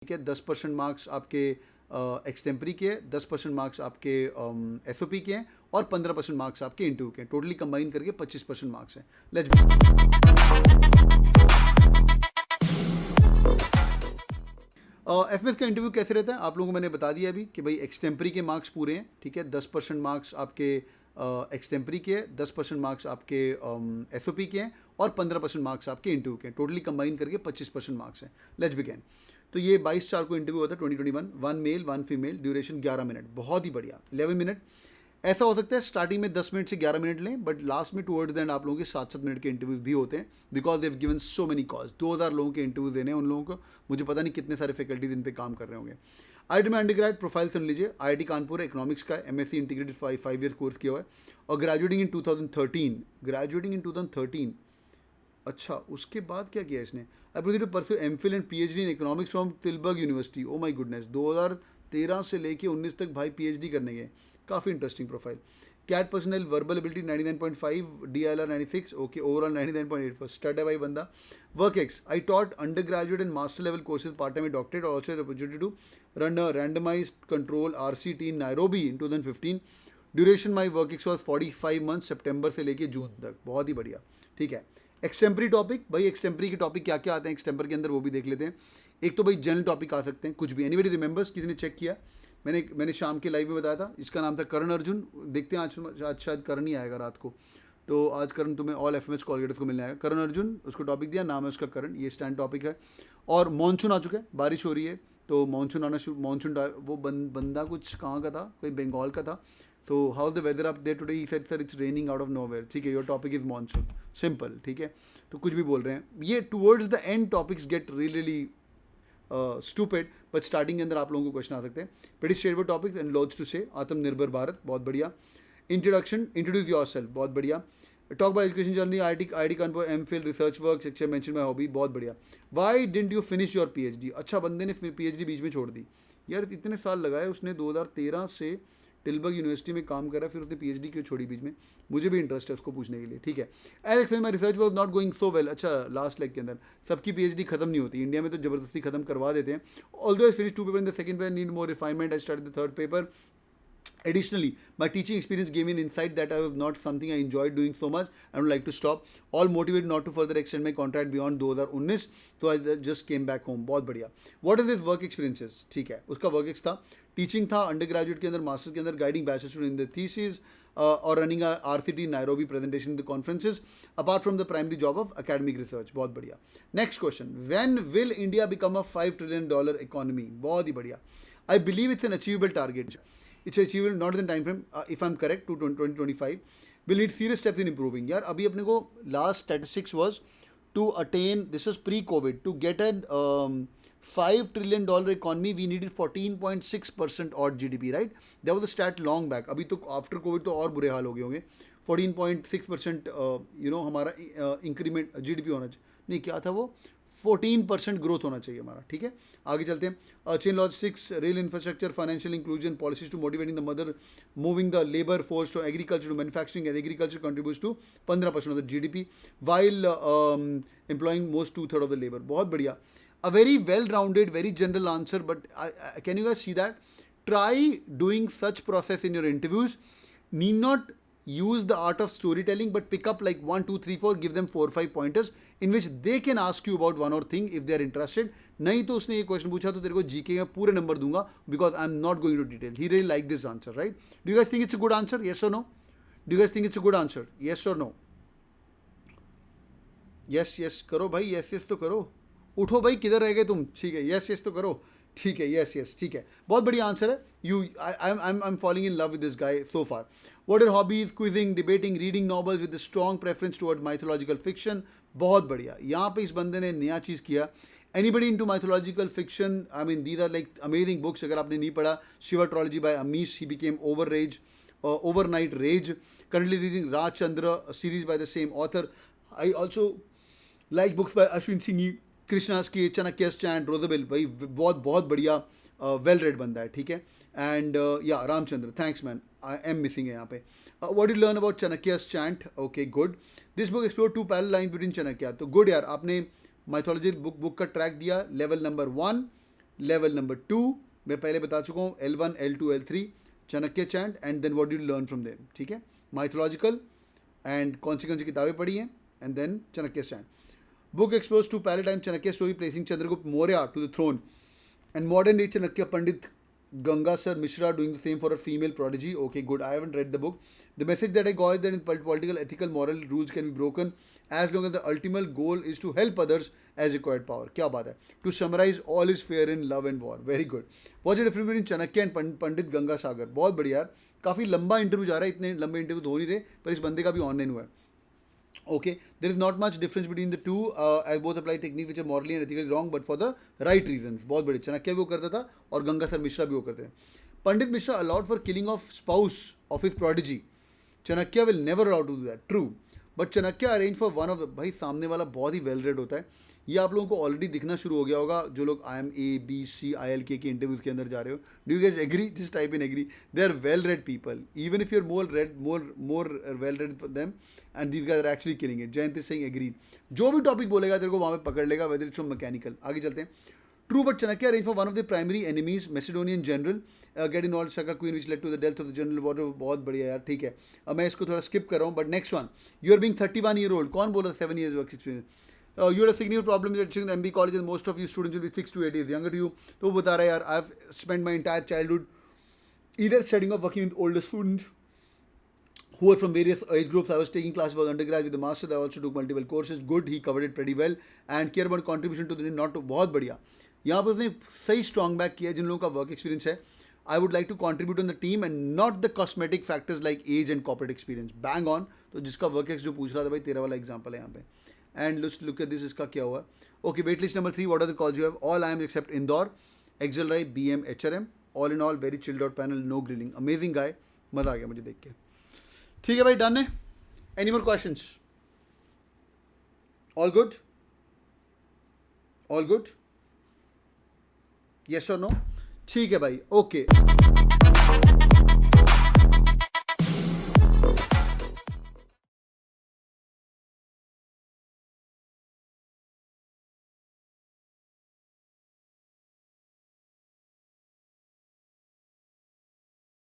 ठीक है, 10% मार्क्स आपके एक्सटेम्परी के हैं, 10% मार्क्स आपके एसओपी के हैं और 15% मार्क्स आपके इंटरव्यू के हैं। टोटली कंबाइन करके 25% मार्क्स हैं। एफएस का इंटरव्यू कैसे रहता है आप लोगों को मैंने बता दिया अभी कि भाई एक्सटेम्परी के मार्क्स पूरे हैं। ठीक है, 10% मार्क्स आपके एक्सटेम्परी के हैं, 10% मार्क्स आपके एसओपी के हैं और 15% मार्क्स आपके इंटरव्यू के हैं। टोटली कंबाइन करके 25% मार्क्स हैं। Let's begin. तो ये 22/4 को इंटरव्यू होता है 2021। 1 मेल 1 फीमेल, ड्यूरेशन 11 मिनट, बहुत ही बढ़िया। 11 मिनट ऐसा हो सकता है स्टार्टिंग में 10 मिनट से 11 मिनट लें, बट लास्ट में टुवर्ड्स द एंड आप लोगों के 7-7 मिनट के इंटरव्यूज भी होते हैं, because they've given so many calls. 2000 लोगों के इंटरव्यूज देने हैं उन लोगों को। मुझे पता नहीं कितने सारे फैकल्टीज इन पे काम कर रहे होंगे। आईआईटी में अंडरग्रेड प्रोफाइल सुन लीजिए। आईआईटी कानपुर इकोनॉमिक्स का एमएससी इंटीग्रेटेड 5 ईयर कोर्स किया हुआ है और ग्रेजुएटिंग इन 2013। अच्छा, उसके बाद क्या किया इसने? I proceed to pursue MPhil and PhD in economics from Tilburg University. Oh my goodness, 2013 से लेके 19 तक भाई पीएचडी करने गए। काफ़ी interesting profile. CAT personal verbal ability 99.5, DLR 96, okay, overall 99.8 for stud है भाई बंदा। Work ex, I taught undergraduate and master level courses part time doctorate, also opportunity to run a randomized control RCT in Nairobi in 2015। Duration my work ex was 45 month, सितंबर से लेके जून तक। बहुत ही बढ़िया। ठीक है, एक्सटेम्परी टॉपिक, भाई एक्सटेम्परी के टॉपिक क्या क्या आते हैं एक्सटेम्पर के अंदर वो भी देख लेते हैं। एक तो भाई जनरल टॉपिक आ सकते हैं कुछ भी। एनीबडी रिमेंबर्स, किसी ने चेक किया? मैंने शाम के लाइव में बताया था, इसका नाम था करण अर्जुन। देखते हैं आज शायद करण ही आएगा रात को, तो आज करण तुम्हें ऑल एफएमएस कॉलगेटर्स को मिलने आएगा। करण अर्जुन उसको टॉपिक दिया, नाम है उसका करण, ये स्टैंड टॉपिक है। और मानसून आ चुका है, बारिश हो रही है, तो मानसून आना शुरू। मानसून वो बंदा कुछ कहाँ का था, कोई बंगाल का था। So how the weather up there today? He said sir it's raining out of nowhere. ठीक है, your topic is monsoon, simple. ठीक है, तो कुछ भी बोल रहे हैं। ये towards the end topics get really stupid, but starting के अंदर आप लोगों को क्वेश्चन आ सकते हैं। Pretty straightforward topics and laws to say, Aatmanirbhar Bharat, बहुत बढ़िया। इंट्रोडक्शन, इंट्रोड्यूस योरसेल्फ, बहुत बढ़िया। Talk about education journey, IIT Kanpur, MPhil, research work, section mention my hobby, बहुत बढ़िया। Why didn't you finish your PhD? अच्छा, बंदे ने पीएचडी बीच में छोड़ दी यार। इतने साल लगाए उसने, 2013 से टिलबर्ग यूनिवर्सिटी में काम करा, फिर उसने पीएचडी क्यों छोड़ी बीच में? मुझे भी इंटरेस्ट है उसको पूछने के लिए। ठीक है, as explain my research was not going so well. अच्छा, लास्ट लेग के अंदर सबकी पीएचडी खत्म नहीं होती, इंडिया में तो जबरदस्ती खत्म करवा देते हैं। Although I finish 2 paper in the second paper, need more refinement, I started the third paper. Additionally, my teaching experience gave me an insight that I was not something I enjoyed doing so much. I would like to stop. All motivated not to further extend my contract beyond 2019, so I just came back home. बहुत बढ़िया। What is this work experiences? ठीक है, उसका work ex था, teaching था undergraduate के अंदर, masters के अंदर, guiding bachelor student in the thesis और running RCT Nairobi presentation the conferences apart from the primary job of academic research. बहुत बढ़िया। Next question, when will India become a $5 trillion economy? बहुत ही बढ़िया। I believe it's an achievable target. It's achievable not in the time frame, if I'm correct, to 2025. We'll need serious steps in improving. यार अभी अपने को last statistics was to attain, this was pre-COVID, to get an $5 trillion economy, we needed 14.6% odd GDP, right? That was the stat long back. अभी तो after COVID तो और बुरे हाल हो गए होंगे। 14.6% हमारा इंक्रीमेंट GDP होना चाहिए, नहीं क्या था वो, 14% ग्रोथ होना चाहिए हमारा। ठीक है, आगे चलते हैं। Chain logistics, rail infrastructure, financial inclusion, policies to motivating the mother, moving the labour force to agriculture to manufacturing, and agriculture contributes to 15% of the GDP while employing most 2/3 of the labour. बहुत बढ़िया। A very well rounded, very general answer, but can you guys see that? Try doing such process in your interviews. Need not use the art of storytelling, but pick up like 1 2 3 4, give them 4 5 pointers in which they can ask you about one or thing if they are interested. नहीं तो उसने ये question पूछा तो तेरे को GK का पूरे नंबर दूंगा, because I am not going to detail. He really like this answer, right? Do you guys think it's a good answer? Yes or no? Do you guys think it's a good answer? Yes or no? Yes yes करो भाई, yes yes तो करो। उठो भाई, किधर रह गए तुम? ठीक है, yes yes तो करो। ठीक है, यस यस, ठीक है, बहुत बढ़िया आंसर है। You I am falling in love with this guy so far. What are hobbies? Quizzing, debating, reading novels with strong preference toward mythological fiction. बहुत बढ़िया। यहाँ पे इस बंदे ने नया चीज़ किया। Anybody into mythological fiction? I mean these are like amazing books. अगर आपने नहीं पढ़ा, Shiva trilogy by Amish, he became overnight rage. Currently reading Ramchandra series by the same author. I also like books by Ashwin Singh, Krishna's key, Chanakya's chant, रोजबेल, भाई बहुत बहुत बढ़िया, well read बंदा है। ठीक है, एंड या Ramchandra, thanks man, I am missing है यहाँ पे। What you learn about Chanakya's chant? Okay good. This book explore 2 parallel lines between Chanakya. तो गुड यार, आपने माइथोलॉजी बुक का ट्रैक दिया। लेवल नंबर 1, लेवल नंबर 2 मैं पहले बता चुका हूँ, L1 L2 L3 Chanakya chant and then what do you learn from them, ठीक है, माइथोलॉजिकल एंड कौन सी किताबें पढ़ी हैं, and then Chanakya chant. Book exposed to Palatine Chanakya story placing Chandragupta Maurya to the throne, and modern day Chanakya Pandit Gangasar Mishra doing the same for a female prodigy. Okay, good. I haven't read the book. The message that I got is that in political, ethical, moral rules can be broken as long as the ultimate goal is to help others as required power. क्या बात है? To summarize, all is fair in love and war. Very good. What's the difference between Chanakya and Pandit Gangasagar? बहुत बढ़िया यार. काफ़ी लंबा interview जा रहा है, इतने लंबे इंटरव्यू तो हो नहीं रहे, पर इस बंदे का भी ऑनलाइन हुआ है. Okay, there is not much difference between the two, as both apply techniques which are morally and ethically wrong, but for the right reasons. बहुत बड़े. चाणक्य भी वो करता था और गंगासर मिश्रा भी वो करते हैं. पंडित Mishra allowed for killing of spouse of his prodigy. Chanakya will never allow to do that. True, but Chanakya arranged for one of the. भाई सामने वाला बहुत ही वेल रेड होता है. ये आप लोगों को ऑलरेडी दिखना शुरू हो गया होगा जो लोग IMA, BC, ILK के इंटरव्यूज़ के अंदर जा रहे हो. Do you guys agree? Just type in agree. They are well read people, even if you are more well read for them, and these guys are actually killing it. Jayant is saying agree. जो भी topic बोलेगा तेरे को वहाँ पे पकड़ लेगा, whether it's from mechanical. आगे चलते हैं. True, but Chanakya arranged for one of the primary enemies, Macedonian general, get involved Shaka Queen, which led to the death of the general. बहुत बढ़िया यार, ठीक है. अब मैं इसको थोड़ा skip कर रहा हूँ, but next one. You are being 31-year-old. कौन बोला 7 years work experience? You had a significant problem at MB college, and most of you students will be 6 to 8 years younger to you. तो वो बता रहा है यार, I've spent my entire childhood either studying or working with older students who are from various age groups. I was taking classes for undergrad with the master. I also took multiple courses. Good, he covered it pretty well. And care about contribution to the not बहुत बढ़िया. यहाँ पर उसने सही strong back किया जिन लोगों का work experience है. I would like to contribute on the team and not the cosmetic factors like age and corporate experience. Bang on. तो जिसका वर्क एक्स जो पूछ रहा था भाई, तेरा वाला एग्जाम्पल है यहाँ पे. एंड लुक एट दिस, इसका क्या हुआ. Okay, wait list number 3. What are the calls you have? All I M except Indore, XL RI, BM, HRM. All in all very chilled out panel, no grilling. Amazing guy. मज़ा आ गया मुझे देख के. ठीक है भाई, डन है. Any more questions? All good? All good? Yes और नो? ठीक है भाई, ओके.